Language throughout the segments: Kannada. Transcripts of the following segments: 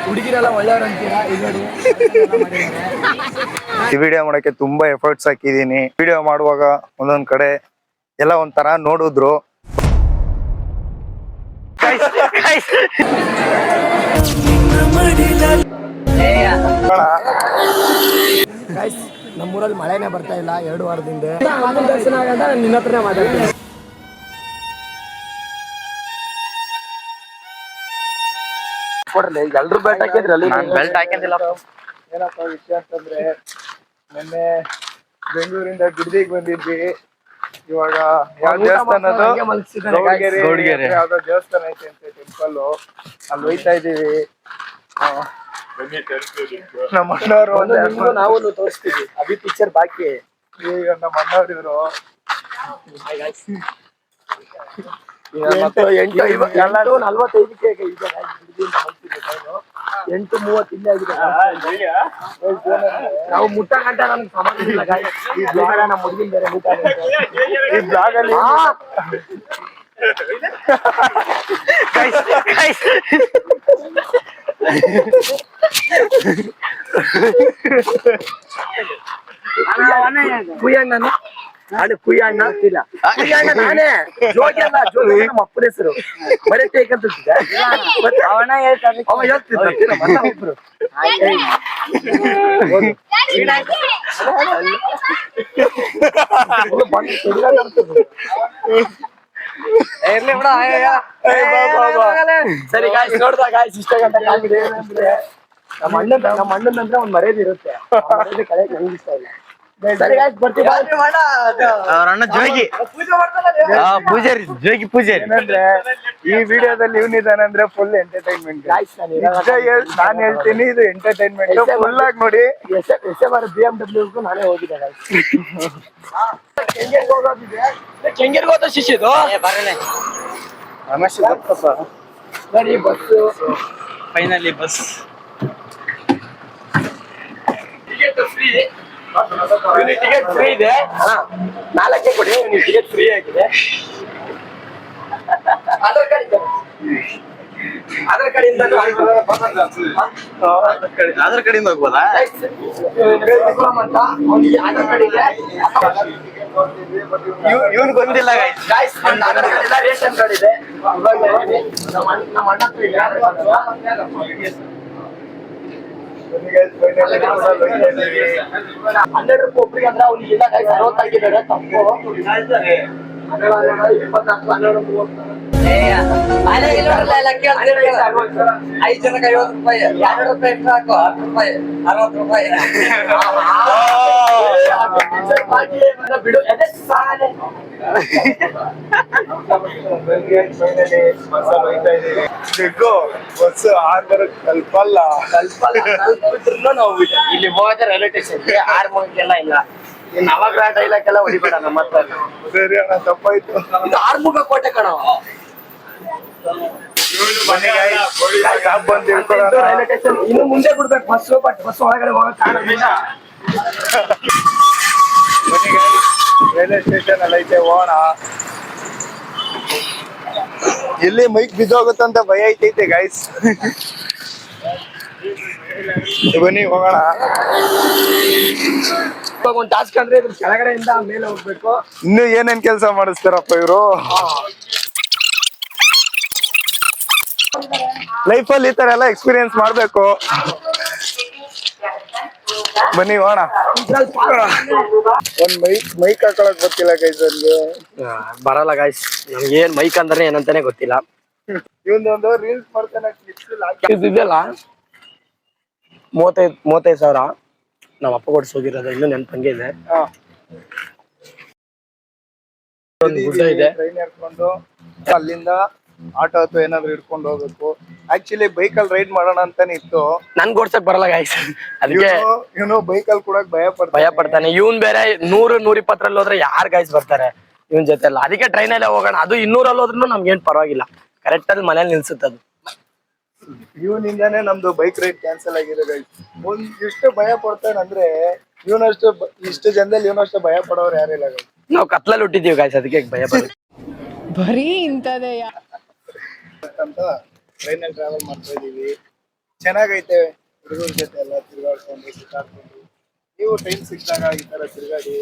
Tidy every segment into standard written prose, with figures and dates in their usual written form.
ಹುಡುಗಿರೆಲ್ಲ ಒಳ್ಳೆಯವ್ರು ಅಂತೀರಾ ಈ ವಿಡಿಯೋ ಮಾಡಕ್ಕೆ ತುಂಬಾ ಎಫರ್ಟ್ಸ್ ಹಾಕಿದೀನಿ. ವಿಡಿಯೋ ಮಾಡುವಾಗ ಒಂದೊಂದ್ ಕಡೆ ಎಲ್ಲ ಒಂಥರ ನೋಡಿದ್ರು. ನಮ್ಮೂರಲ್ಲಿ ಮಳೆನೇ ಬರ್ತಾ ಇಲ್ಲ 2 ವಾರದಿಂದ. ದರ್ಶನ ಆಗಂತ ನಾನು ನಿನ್ನ ಹತ್ರನೇ ಮಾತಾಡ್ತೀನಿ. ಎಲ್ರು ಬೆಲ್ಟ್ ಹಾಕಿದ್ರಲ್ಲಿ ಬೆಲ್ಟ್ ಹಾಕಿದ್ದಿಲ್ಲ. ಏನಪ್ಪ ವಿಷಯ ಅಂತಂದ್ರೆ ನಿನ್ನೆ ಬೆಂಗಳೂರಿಂದ ಗಿಡ್ದಿಗೆ ಬಂದಿದ್ವಿ. ಇವಾಗ ಯಾವ ದೇವಸ್ಥಾನ ಗೌಡಿಗೆರೆ ಯಾವ್ದೋ ದೇವಸ್ಥಾನ ಐತೆ ಅಂತ ಟೆಂಪಲ್, ಅಲ್ಲಿ ಹೋಯ್ತಾ ಇದೀವಿ. ನಮ್ಮ ಅಣ್ಣವರು ನಾವು ತೋರಿಸ್ತೀವಿ. ಅಭಿ ಪಿಕ್ಚರ್ ಬಾಕಿ. ಈಗ ನಮ್ಮ ಅಣ್ಣವ್ರು ಇವರು 8:45ಕ್ಕೆ ಈಗ 8:30 ಇಲ್ಲೇ ಆಗಿದೆ. ನಾವು ಮುಟ್ಟ ಗಂಟೆ ನಮ್ಗೆ ಸಂಬಂಧ ಇಲ್ಲ. ಈ ಬ್ಲಾಗ್ ನಮ್ಮ ಹುಡುಗಿನ ಬೇರೆ ಮುಟ್ಟ ಈ ಬ್ಲಾಗ್ ಅಲ್ಲಿ ಕುಯ್ಯಣ್ಣ ಅದು ಕುಯ್ಯಣ್ಣ ಇಲ್ಲ ಕುಯ್ಯಣ್ಣ ನಾನೇ ಜೋಗಿ ಅಲ್ಲ, ಜೋಗಿ ನಮ್ಮ ಅಪ್ಪನ ಹೆಸರು. ಬರೀ ಟೇಕಂತಿದ್ದೆ ಅವನ ಹೇಳ್ತಾನೆ, ಅವ ಹೇಳ್ತಿದ್ದ ಮನ್ನ ಒಬ್ರು. ಸರಿ ಗಾಯ್ಸ್, ನೋಡ್ದ ಗಾಯ್ಸ್ ಇಷ್ಟ ಗಂಟೆ ಕಾಲಿದೆ. ನಮ್ಮ ಅಣ್ಣಂದ್ರೆ ಒಂದ್ ಮರ್ಯಾದೆ ಇರುತ್ತೆ, ಕಳೆಯಕ್ಕೆ ನಂಗೆ ಇಷ್ಟ ಇಲ್ಲ. ಸರಿ ಗಾಯ್ಸ್, ಬರ್ತೀವಿ. ಅವ್ರ ಅಣ್ಣ ಜೋಗಿ ಪೂಜಾರಿ, ಜೋಗಿ ಪೂಜಾರಿ. ಏನಂದ್ರೆ ಈ ವಿಡಿಯೋದಲ್ಲಿ ಇವನಿದ್ದಾನೆ ಅಂದ್ರೆ ಫುಲ್ ಎಂಟರ್ಟೈನ್ಮೆಂಟ್. ನಾನ್ ಹೇಳ್ತೀನಿ, ಇದು ಎಂಟರ್ಟೈನ್ಮೆಂಟ್ ಫುಲ್ ಆಗಿ ನೋಡಿ. BMW ನಾನೇ ಹೋಗಿದ್ದೆ ಕೆಂಗೇರಿಗೆ ಹೋದ ಶಿಷ್ಯದು ನೋಡಿ bus. Finally bus ticket free ಇದೆ. 4ಕ್ಕೆ ಕೊಡಿ, ಟಿಕೆಟ್ ಫ್ರೀ ಆಗಿದೆ. ಆಧಾರ್ ಕಾರ್ಡ್ ಆಧಾರ್ ಕಡೆಯಿಂದ ಹೋಗ್ಬೋದಾ? ಆಧಾರ್ ಕಾರ್ಡ್ ಇದೆ. ಇವನ್ ಬಂದಿಲ್ಲ ರೇಷನ್ ಕಾರ್ಡ್ ಇದೆ. ನಮ್ಮ ಅಣ್ಣ 12 ರೂಪಾಯಿ ಒಬ್ಬರಿಗೆ ಅಂದ್ರೆ ಅವ್ನಿಗೆ ಇಲ್ಲ 60 ಆಗಿದ್ದಾರೆ. ತಪ್ಪು 5 ಜನಕ್ಕೆ 50 ರೂಪಾಯಿ, 2 ರೂಪಾಯಿ ಎಕ್ಸ್ಟ್ರಾ ಹಾಕು, 10 ರೂಪಾಯಿ 60 ರೂಪಾಯಿ ಬಿಡು. ಬಸ್ ಆರ್ಮರ್ ಕಲ್ಪಲ್ಲ ನಾವು ಇಲ್ಲಿ ಹೋದ ರೈಲ್ವೆ ಸ್ಟೇಷನ್ಗೆ 6 ಮುಖಕ್ಕೆಲ್ಲ ಇಲ್ಲ. ನವಗ್ರಹ ಡೈಲಾಗ್ ಎಲ್ಲ ಹೊಡಿಬೇಡ ನಮ್ಮ ಹತ್ರ. ಸರಿ ಅಣ್ಣ, ತಪ್ಪಾಯ್ತು. ಇದು 6 ಮುಖ ಕೋಟೆ ಕಣ. ರೈಲ್ವೆ ಸ್ಟೇಷನ್ ಇನ್ನು ಮುಂದೆ ಬಿಡ್ಬೇಕು ಬಸ್, ಬಟ್ ಬಸ್ ಒಳಗಡೆ ಹೋಗಕ್ ಕಾರಣವಿಲ್ಲ. ರೈಲ್ವೆ ಸ್ಟೇಷನ್ ಅಲ್ಲಿ ಐತೆ, ಹೋಗೋಣ. ಎಲ್ಲಿ ಮೈಕ್ ಬಿದ್ದೋಗುತ್ತಂತ ಭಯ ಐತೈತೆ ಗೈಸ್. ಬನ್ನಿ ಹೋಗೋಣ. ಒಂದು ಟಾಸ್ಕ್ ಅಂದ್ರೆ ಇದ್ರ ಕೆಳಗಡೆಯಿಂದ ಮೇಲೆ ಹೋಗ್ಬೇಕು. ಇನ್ನು ಏನೇನ್ ಕೆಲಸ ಮಾಡಿಸ್ತಾರಪ್ಪ ಇವರು. ಲೈಫಲ್ಲಿ ಈ ತರ ಎಲ್ಲ ಎಕ್ಸ್ಪೀರಿಯನ್ಸ್ ಮಾಡ್ಬೇಕು. ಬನ್ನಿ ಹೋಗೋಣ. ಒಂದ್ ಮೈಕ್ ಹಾಕೊಳಕ್ ಗೊತ್ತಿಲ್ಲ ಗೈಸ್ ಅವ್ರಿಗೆ. ಬರಲ್ಲ ಗೈಸ್, ನಮ್ಗೆ ಏನ್ ಮೈಕ್ ಅಂದ್ರೆ ಏನಂತಾನೆ ಗೊತ್ತಿಲ್ಲ. ಇವೊಂದೊಂದು ರೀಲ್ಸ್ ಮಾಡ್ತಾನೆ, ಇದೆಯಲ್ಲ 35,000 ನಾವ್ ಅಪ್ಪ ಕೊಡ್ಸೋಗಿರೋದು ಇನ್ನೂ ನೆನ್ಪಂಗೆ ಇದೆ. ಗುಡ್ಡ ಇದೆ, ಟ್ರೈನ್ ಏರ್ಕೊಂಡು ಅಲ್ಲಿಂದ ಆಟೋ ಅಥವಾ ಏನಾದ್ರು ಹಿಡ್ಕೊಂಡು ಹೋಗ್ಬೇಕು. ಆಕ್ಚುಲಿ ಬೈಕಲ್ಲಿ ರೈಡ್ ಮಾಡೋಣ ಅಂತಾನೆ ಇತ್ತು. ನನ್ಗೆ ಓಡ್ಸಕ್ ಬರಲ್ಲ ಗಾಯ್ಸ್, ಅದಕ್ಕೆ ಇವನು ಬೈಕಲ್ಲಿ ಕೂಡ ಭಯ ಪಡ್ತಾನೆ. ಇವನ್ ಬೇರೆ 100-120 ಹೋದ್ರೆ ಯಾರ್ ಗಾಯ್ಸ್ ಬರ್ತಾರೆ ಇವನ್ ಜೊತೆ ಎಲ್ಲ. ಅದಕ್ಕೆ ಟ್ರೈನಲ್ಲೇ ಹೋಗೋಣ. ಅದು 200 ಹೋದ್ರೂ ನಮ್ಗೇನ್ ಪರವಾಗಿಲ್ಲ, ಕರೆಕ್ಟ್ ಅಲ್ಲಿ ಮನೇಲಿ ನಿಲ್ಸುತ್ತದು. ಇವನಿಂದಾನೇ ನಮ್ದು ಬೈಕ್ ರೈಡ್ ಕ್ಯಾನ್ಸಲ್ ಆಗಿದೆ ಗೈಸ್. ಎಷ್ಟು ಭಯ ಪಡ್ತಾನಂದ್ರೆ ಇವನಷ್ಟು, ಇಷ್ಟು ಜನದಲ್ಲಿ ಇವನಷ್ಟು ಭಯ ಪಡೋರು ಯಾರಿಲ್ಲ ಗೈಸ್. ನಾವು ಕತ್ಲಲ್ಲಿ ಹುಟ್ಟಿದೀವಿ ಗಾಯ್ಸ್, ಅದಕ್ಕೆ ಭಯ ಪಡೋದು. ಬರೀ ಇಂತದೇ ಅಂತ ಟ್ರೈನಲ್ಲಿ ಟ್ರಾವೆಲ್ ಮಾಡ್ತಾ ಇದೀವಿ. ಚೆನ್ನಾಗೈತೆ ಹುಡುಗರ ಜೊತೆ ಎಲ್ಲ ತಿರ್ಗಾಡ್ಕೊಂಡು ಸುತ್ತಾಡ್ಕೊಂಡು ನೀವು ಟೈಮ್ ಸಿಕ್ಕಿದಾಗ ಈ ತರ ತಿರ್ಗಾಡಿ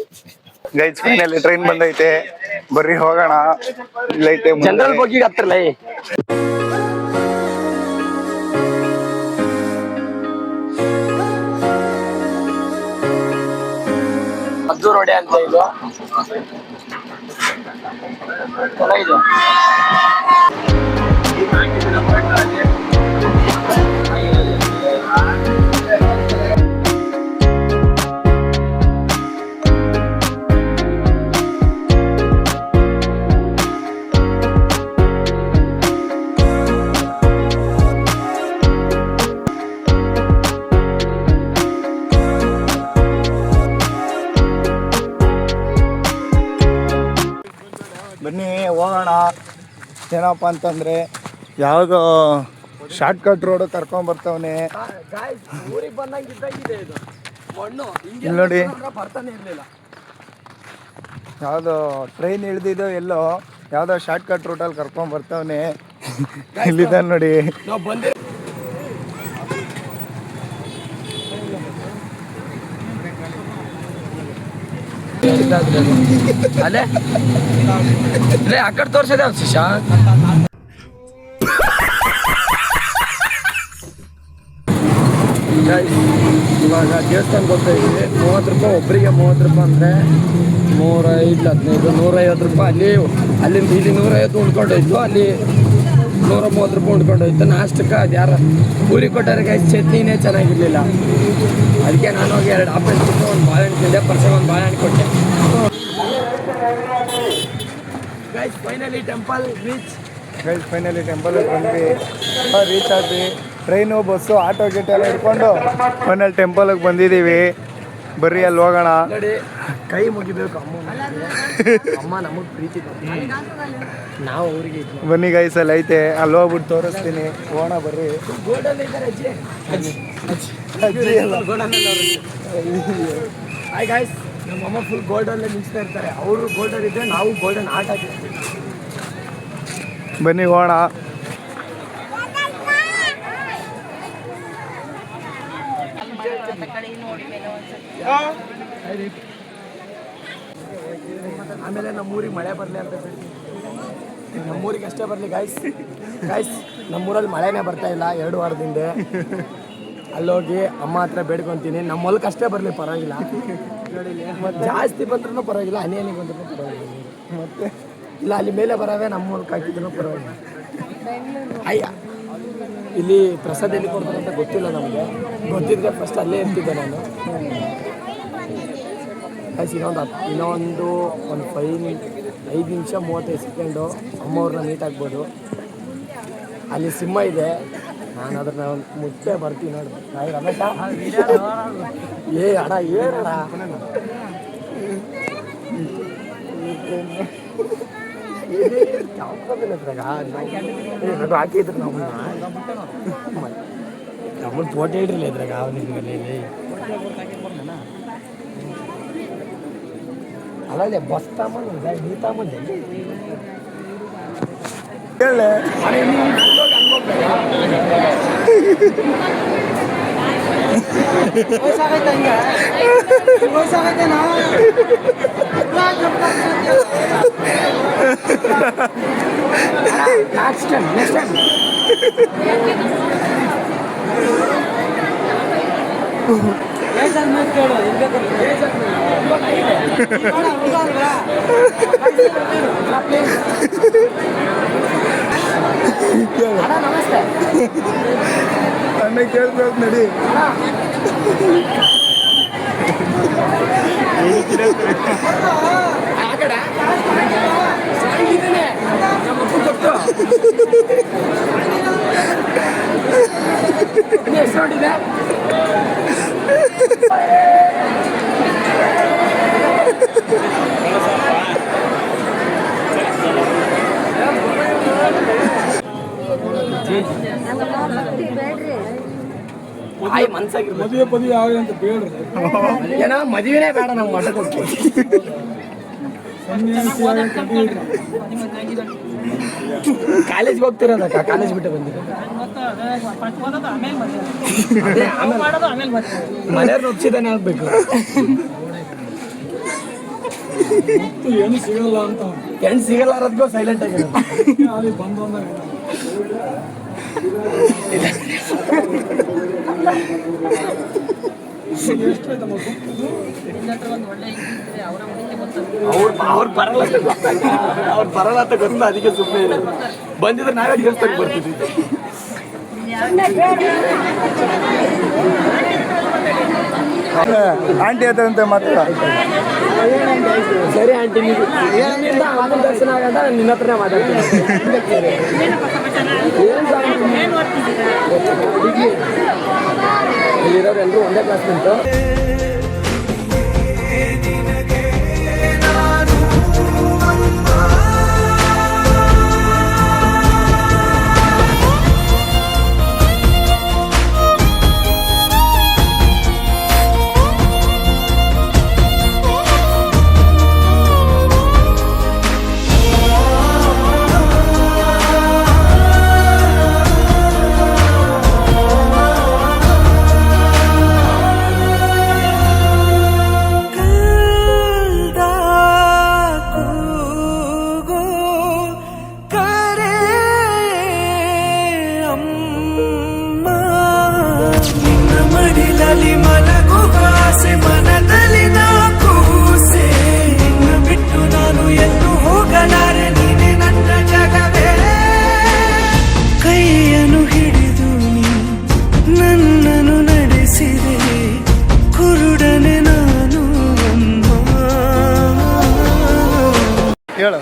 ಗೈಸ್ ಫೈನಲಿ ಟ್ರೈನ್ ಬಂದೈತೆ ಬರ್ರಿ ಹೋಗೋಣ ಇಲ್ಲೈತೆ ಜನರಲ್ ಬೋಗಿಗೆ ಹತ್ತಿರಲ್ಲ ಮದ್ದೂರು ರೋಡೆ ಅಂತ ಇದು ಚೆನ್ನಾಗಿದೆ. ಬನ್ನಿ ಹೋಗೋಣ. ಏನಪ್ಪ ಅಂತಂದ್ರೆ ಯಾವುದೋ ಶಾರ್ಟ್ ಕಟ್ ರೋಡ್ ಕರ್ಕೊಂಡ್ಬರ್ತಾವನೆ. ಊರಿಗೆ ಬಂದಂಗ ಇದ್ದಾಗಿದೆ ಇದು ಮಣ್ಣು ಇಲ್ಲಿ ನೋಡಿ ಬರ್ತಾನೆ ಇರ್ಲಿಲ್ಲ. ಯಾವುದೋ ಟ್ರೈನ್ ಇಳ್ದಿದ್ದೋ ಎಲ್ಲೋ ಯಾವುದೋ ಶಾರ್ಟ್ ಕಟ್ ರೂಟಲ್ಲಿ ಕರ್ಕೊಂಡ್ಬರ್ತಾವನೆ. ಇಲ್ಲಿದ್ದ ನೋಡಿ ನಾವು ಬಂದೆ ಅಲ್ಲೇ ಇಲ್ಲೇ ಆ ಕಡೆ ತೋರ್ಸದೆ ಶಿಶಾ. ಇವಾಗ ದೇವಸ್ಥಾನಕ್ಕೆ ಹೋಗ್ತಾ ಇದ್ದೀವಿ. 30 ರೂಪಾಯಿ ಒಬ್ಬರಿಗೆ. 30 ರೂಪಾಯಿ ಅಂದರೆ 105 15 150 ರೂಪಾಯಿ. ಅಲ್ಲಿಂದ ಇಲ್ಲಿ 150 ಉಂಡ್ಕೊಂಡೋಯ್ತು. ಅಲ್ಲಿ 130 ರೂಪಾಯಿ ಉಂಡ್ಕೊಂಡೋಯ್ತು. ನಾಷ್ಟಕ್ಕೆ ಅದು ಯಾರು ಪೂರಿ ಕೊಟ್ಟವ್ರಿಗೆ ಚಟ್ನಿನೇ ಚೆನ್ನಾಗಿರ್ಲಿಲ್ಲ. ಅದಕ್ಕೆ ನಾನು ಹೋಗಿ 2 ಆಪಲ್ ತಿಂದು ಒಂದು ಬಾಳೆಹಣ್ಣು ತಿಂದೆ. ಪರ್ಸೆಗೆ ಒಂದು ಬಾಳೆಹಣ್ಣು ಕೊಟ್ಟೆ. Guys finally temple reach. Guys finally temple ಬಂದ್ವಿ, ರೀಚ್ ಆದ್ವಿ. ಟ್ರೈನು ಬಸ್ಸು ಆಟೋ ಗಿಟ್ ಎಲ್ಲ ಹಿಡ್ಕೊಂಡು ಫೈನಲ್ ಟೆಂಪಲ್ಗೆ ಬಂದಿದ್ದೀವಿ. ಬರ್ರಿ ಅಲ್ಲಿ ಹೋಗೋಣ. ನೋಡಿ ಕೈ ಮುಗಿಬೇಕು ಅಮ್ಮ ನಮಗೆ ಪ್ರೀತಿ ನಾವು ಅವ್ರಿಗೆ ಬನ್ನಿ ಗೈಸ್ ಅಲ್ಲಿ ಐತೆ, ಅಲ್ಲಿ ಹೋಗ್ಬಿಟ್ಟು ತೋರಿಸ್ತೀನಿ. ಹೋಗೋಣ ಬರ್ರಿ. ಗೋಲ್ಡನ್ ಇದ್ದಾರೆ ಅಜ್ಜಿ. ಅಜ್ಜಿ ಎಲ್ಲ ಹಾಯ್ ಗಾಯ್ಸ್, ನಮ್ಮಮ್ಮ ಫುಲ್ ಗೋಲ್ಡಲ್ಲೇ ಮಿಂಚ್ತಾ ಇರ್ತಾರೆ. ಅವರು ಗೋಲ್ಡನ್ ಇದ್ದರೆ ನಾವು ಗೋಲ್ಡನ್ ಆಟ ಆಡ್ತೀವಿ. ಬನ್ನಿ ಹೋಗೋಣ. ಆಮೇಲೆ ನಮ್ಮೂರಿಗೆ ಮಳೆ ಬರಲಿ ಅಂತ ಹೇಳ್ತೀನಿ. ನಮ್ಮೂರಿಗೆ ಅಷ್ಟೇ ಬರಲಿ ಗಾಯ್ಸ್. ನಮ್ಮೂರಲ್ಲಿ ಮಳೆನೇ ಬರ್ತಾ ಇಲ್ಲ 2 ವಾರದಿಂದ. ಅಲ್ಲೋಗಿ ಅಮ್ಮ ಹತ್ರ ಬೇಡ್ಕೊತೀನಿ, ನಮ್ಮ ಹೊಲಕ್ಕೆ ಅಷ್ಟೇ ಬರಲಿ ಪರವಾಗಿಲ್ಲ. ಜಾಸ್ತಿ ಬಂದ್ರೂ ಪರವಾಗಿಲ್ಲ, ಹನಿ ಬಂದ್ರೂ ಪರವಾಗಿಲ್ಲ. ಮತ್ತೆ ಇಲ್ಲ ಅಲ್ಲಿ ಮೇಲೆ ಬರವೇ ನಮ್ಮ ಹೊಲಕ್ಕೆ ಹಾಕಿದ್ರು ಪರವಾಗಿಲ್ಲ. ಅಯ್ಯ ಇಲ್ಲಿ ಪ್ರಸಾದ ಎಲ್ಲಿ ಕೊಡ್ತಾರೆ ಅಂತ ಗೊತ್ತಿಲ್ಲ ನಮಗೆ. ಗೊತ್ತಿದ್ರೆ ಫಸ್ಟ್ ಅಲ್ಲೇ ಇರ್ತಿದ್ದೆ ನಾನು. ಇನ್ನೊಂದು 5 ನಿಮಿಷ 35 ಸೆಕೆಂಡು ಅಮ್ಮವ್ರನ್ನ ಮೀಟ್ ಆಗ್ಬೋದು. ಅಲ್ಲಿ ಸಿಂಹ ಇದೆ, ನಾನು ಅದ್ರನ್ನ ಮುಚ್ಚೆ ಬರ್ತೀನಿ ನೋಡಿ. ರಮೇಶ ಏ ಅಡ ಏನಡ ಹಾಕಿದ್ರು ನಮ್ಮನ್ನ ಫೋಟೋ ಇಡ್ರಿಲ್ಲ ಇದ್ರಾಗ ಅವನಿಗೆ ಅಲ್ಲೇ ಬಸ್ ತಗೊಂಡು ನೀ ತಗೊಂಡೆ ಹೇಳೆ ನಮಸ್ತೆ ಅಣ್ಣ ಕೇಳ್ಬೇಕು ನಡಿ. ಹೆಸರಿದೆ ಮದುವೆ ಪದುವೆ ಆಗ ಅಂತ ಬೇಡ್ರಿ. ಏನೋ ಮದುವೆನೇ ಬೇಡ ನಮ್ಮ ಮಠಕ್ಕೆ. ಕಾಲೇಜ್ಗೆ ಹೋಗ್ತಿರೋದಕ್ಕ ಕಾಲೇಜ್ ಬಿಟ್ಟು ಬಂದಿರೋ ಮನೆಯವ್ರು ನುಗ್ಸಿದಾನೆ ಆಗ್ಬೇಕು ಏನು ಸಿಗಲ್ಲ ಅಂತ ಹೆಣ್ಣು ಸಿಗಲ್ಲ ಅನ್ನೋದ್ಕೋ ಸೈಲೆಂಟ್ ಆಗಿರೋದು ಅಲ್ಲಿ ಬಂದು ಅವ್ರು ಬರಲ್ಲ ಅಂತ ಗೊತ್ತಾಗ್ತದೆ. ಅವ್ರು ಬರಲ್ಲ ಅಂತ ಗೊತ್ತ ಅದಕ್ಕೆ ಸುಮ್ಮನೆ ಇದೆ ಬಂದಿದ್ರೆ ನಾವೇ ದೇವಸ್ಥಾನಕ್ಕೆ ಬರ್ತಿದ್ವಿ ಆಂಟಿ ಅಂತ ಮಾತ್ರ ಸರಿ ಆಂಟಿ ನೀವು ಏನಿಂದ ಅಮ್ಮನ ದರ್ಶನ ಆಗಂತ ನಿನ್ನ ಹತ್ರನೇ ಮಾತಾಡ್ತೀನಿ ಇಲ್ಲಿರೋರು ಎಲ್ಲರೂ ಒಂದೇ ಕ್ಲಾಸ್ ನಿಂತು ಹೇಳು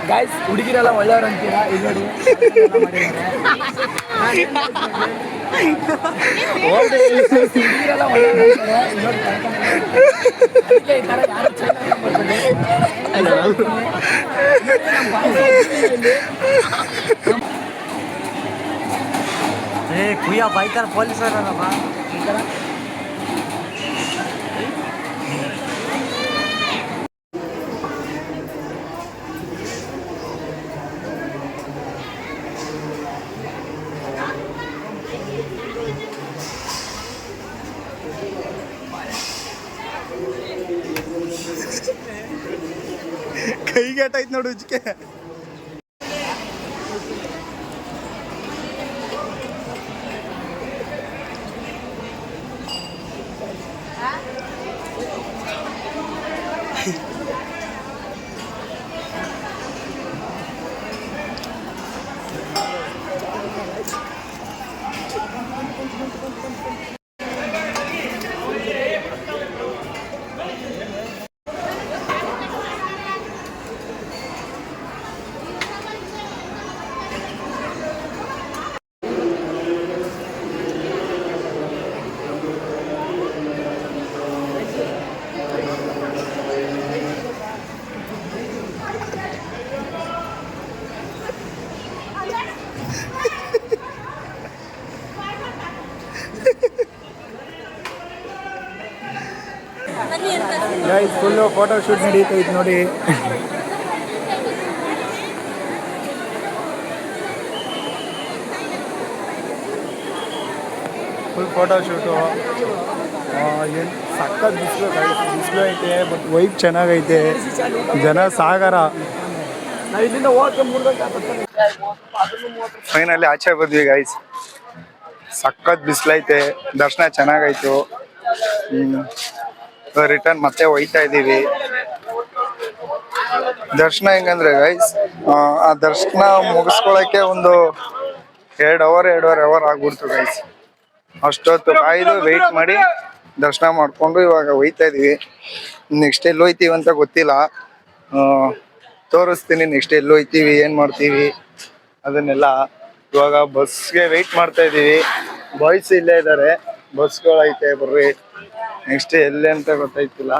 ಗಾಯ್ಸ್ ಹುಡುಗಿರೆಲ್ಲ ಒಳ್ಳೆಯವ್ರು ಅಂತೀರಾ ಇಲ್ಲಿ ನೋಡಿ ಹುಡುಗಿರೆಲ್ಲ ಒಳ್ಳೆಯವ್ರು ಅಂತಾರೆ ಇಲ್ಲಿ ನೋಡಿ ಅದಕ್ಕೆ ಈ ಥರ ಯಾರು ಚೆನ್ನಾಗಿ ಬರ್ತಾರೆ ಕುಯ್ಯ ಬೈಕರ್ ಪೊಲೀಸರಲ್ಲಮ್ಮ ಕೈಗೆ ಏಟಾಯ್ತು ನೋಡು ಉಜ್ಕೆ ಫುಲ್ಲು ಫೋಟೋ ಶೂಟ್ ನಡೀತೈತೆ ನೋಡಿ ಫುಲ್ ಫೋಟೋ ಶೂಟು ಏನು ಸಕ್ಕತ್ ಬಿಸಿಲು ಐತೆ ಬಟ್ ವೈಬ್ ಚೆನ್ನಾಗೈತೆ ಜನ ಸಾಗರ ನಾವು ಇಲ್ಲಿಂದ ಹೋಗಕ್ಕೆ 3 ಗಂಟೆ ಫೈನಲ್ಲಿ ಆಚೆ ಬಂದ್ವಿ ಗೈಸ್ ಸಕ್ಕತ್ ಬಿಸಿಲೈತೆ ದರ್ಶನ ಚೆನ್ನಾಗೈತು ರಿಟರ್ನ್ ಮತ್ತೆ ಹೋಯ್ತಾ ಇದ್ದೀವಿ ದರ್ಶನ ಹೆಂಗಂದ್ರೆ ಗೈಸ್ ಆ ದರ್ಶನ ಮುಗಿಸ್ಕೊಳಕ್ಕೆ ಒಂದು 2.5 ಅವರ್ ಆಗ್ಬಿಡ್ತು ಗೈಸ್ ಅಷ್ಟೊತ್ತು ಕಾಯ್ದು ವೆಯ್ಟ್ ಮಾಡಿ ದರ್ಶನ ಮಾಡ್ಕೊಂಡು ಇವಾಗ ಹೋಯ್ತಾ ಇದೀವಿ ನೆಕ್ಸ್ಟ್ ಎಲ್ಲಿ ಹೋಯ್ತೀವಿ ಅಂತ ಗೊತ್ತಿಲ್ಲ ತೋರಿಸ್ತೀನಿ ನೆಕ್ಸ್ಟ್ ಎಲ್ಲಿ ಹೋಯ್ತೀವಿ ಏನ್ ಮಾಡ್ತೀವಿ ಅದನ್ನೆಲ್ಲ ಇವಾಗ ಬಸ್ಗೆ ವೆಯ್ಟ್ ಮಾಡ್ತಾ ಇದೀವಿ ಬಾಯ್ಸ್ ಇಲ್ಲೇ ಇದ್ದಾರೆ ಬಸ್ಗಳೈತೆ ಬರ್ರಿ ನೆಕ್ಸ್ಟ್ ಎಲ್ಲಿ ಅಂತ ಗೊತ್ತಾಯ್ತಿಲ್ಲ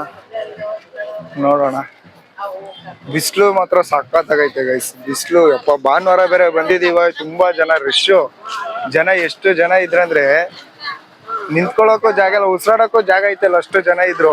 ನೋಡೋಣ ಬಿಸಿಲು ಮಾತ್ರ ಸಕ್ಕತ್ತಾಗೈತೆ ಗೈಸ್ ಬಿಸಿಲು ಯಪ್ಪ ಭಾನುವಾರ ಬೇರೆ ಬಂದಿದೀವ ತುಂಬಾ ಜನ ರಶ್ಶು ಜನ ಎಷ್ಟು ಜನ ಇದ್ರಂದ್ರೆ ನಿಂತ್ಕೊಳ್ಳೋಕ್ಕೂ ಜಾಗ ಇಲ್ಲ ಉಸಿರಾಡಕ್ಕೂ ಜಾಗ ಐತಲ್ಲ ಅಷ್ಟು ಜನ ಇದ್ರು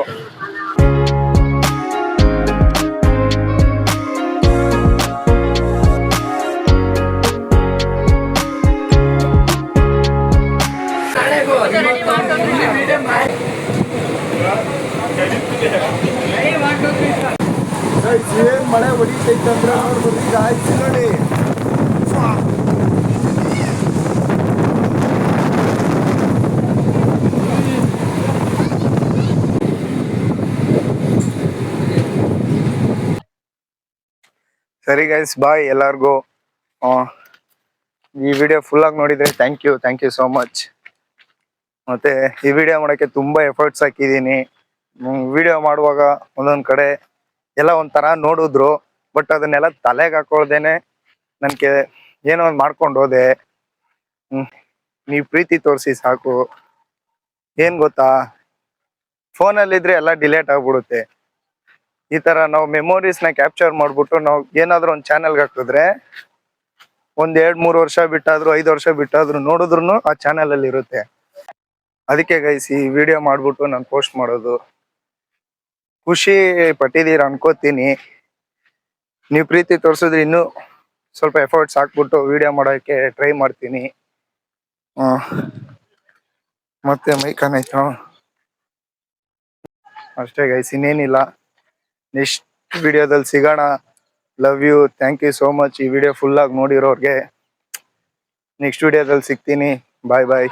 ಏನ್ ಮಳೆ ಹೊಡಿತೈತೆ ಅಂದ್ರೆ ನೋಡ್ಬೋದು ಗಾಯ್ಸ್ ನೋಡಿ. ಸರಿ ಗೈಸ್ ಬಾಯ್ ಎಲ್ಲಾರ್ಗೂ. ಈ ವಿಡಿಯೋ ಫುಲ್ ಆಗಿ ನೋಡಿದ್ರೆ ಥ್ಯಾಂಕ್ ಯು ಸೋ ಮಚ್. ಮತ್ತೆ ಈ ವಿಡಿಯೋ ಮಾಡೋಕ್ಕೆ ತುಂಬಾ ಎಫರ್ಟ್ಸ್ ಹಾಕಿದ್ದೀನಿ. ವಿಡಿಯೋ ಮಾಡುವಾಗ ಒಂದೊಂದ್ ಕಡೆ ಎಲ್ಲ ಒಂಥರ ನೋಡಿದ್ರು, ಬಟ್ ಅದನ್ನೆಲ್ಲ ತಲೆಗೆ ಹಾಕೊಳ್ದೇನೆ ನನ್ಗೆ ಏನೋ ಒಂದು ಮಾಡ್ಕೊಂಡು ಹೋದೆ. ನೀವು ಪ್ರೀತಿ ತೋರಿಸಿ ಸಾಕು. ಏನ್ ಗೊತ್ತಾ, ಫೋನಲ್ಲಿದ್ರೆ ಎಲ್ಲ ಡಿಲೇಟ್ ಆಗ್ಬಿಡುತ್ತೆ. ಈ ತರ ನಾವು ಮೆಮೊರೀಸ್ನ ಕ್ಯಾಪ್ಚರ್ ಮಾಡ್ಬಿಟ್ಟು ನಾವು ಏನಾದ್ರೂ ಒಂದು ಚಾನೆಲ್ಗೆ ಹಾಕಿದ್ರೆ ಒಂದ್ 2-3 ವರ್ಷ ಬಿಟ್ಟಾದ್ರು 5 ವರ್ಷ ಬಿಟ್ಟಾದ್ರು ನೋಡಿದ್ರು ಆ ಚಾನೆಲ್ ಅಲ್ಲಿ ಇರುತ್ತೆ. ಅದಕ್ಕೆ ಗೈಸ್ ಈ ವಿಡಿಯೋ ಮಾಡ್ಬಿಟ್ಟು ನಾನು ಪೋಸ್ಟ್ ಮಾಡೋದು. ಖುಷಿ ಪಟ್ಟಿದ್ದೀರ ಅನ್ಕೋತೀನಿ. ನೀವು ಪ್ರೀತಿ ತೋರಿಸಿದ್ರೆ ಇನ್ನೂ ಸ್ವಲ್ಪ ಎಫರ್ಟ್ಸ್ ಹಾಕ್ಬಿಟ್ಟು ವಿಡಿಯೋ ಮಾಡೋಕ್ಕೆ ಟ್ರೈ ಮಾಡ್ತೀನಿ. ಮತ್ತೆ ಮೈಕನ್ ಆಯ್ತು ಅಷ್ಟೇ ಗೈಸ್, ಇನ್ನೇನಿಲ್ಲ. ನೆಕ್ಸ್ಟ್ ವಿಡಿಯೋದಲ್ಲಿ ಸಿಗೋಣ. Love you, thank you so much ಈ ವಿಡಿಯೋ ಫುಲ್ ಆಗಿ ನೋಡಿರೋರ್ಗೆ. ನೆಕ್ಸ್ಟ್ ವಿಡಿಯೋದಲ್ಲಿ ಸಿಗ್ತೀನಿ. ಬಾಯ್ ಬಾಯ್.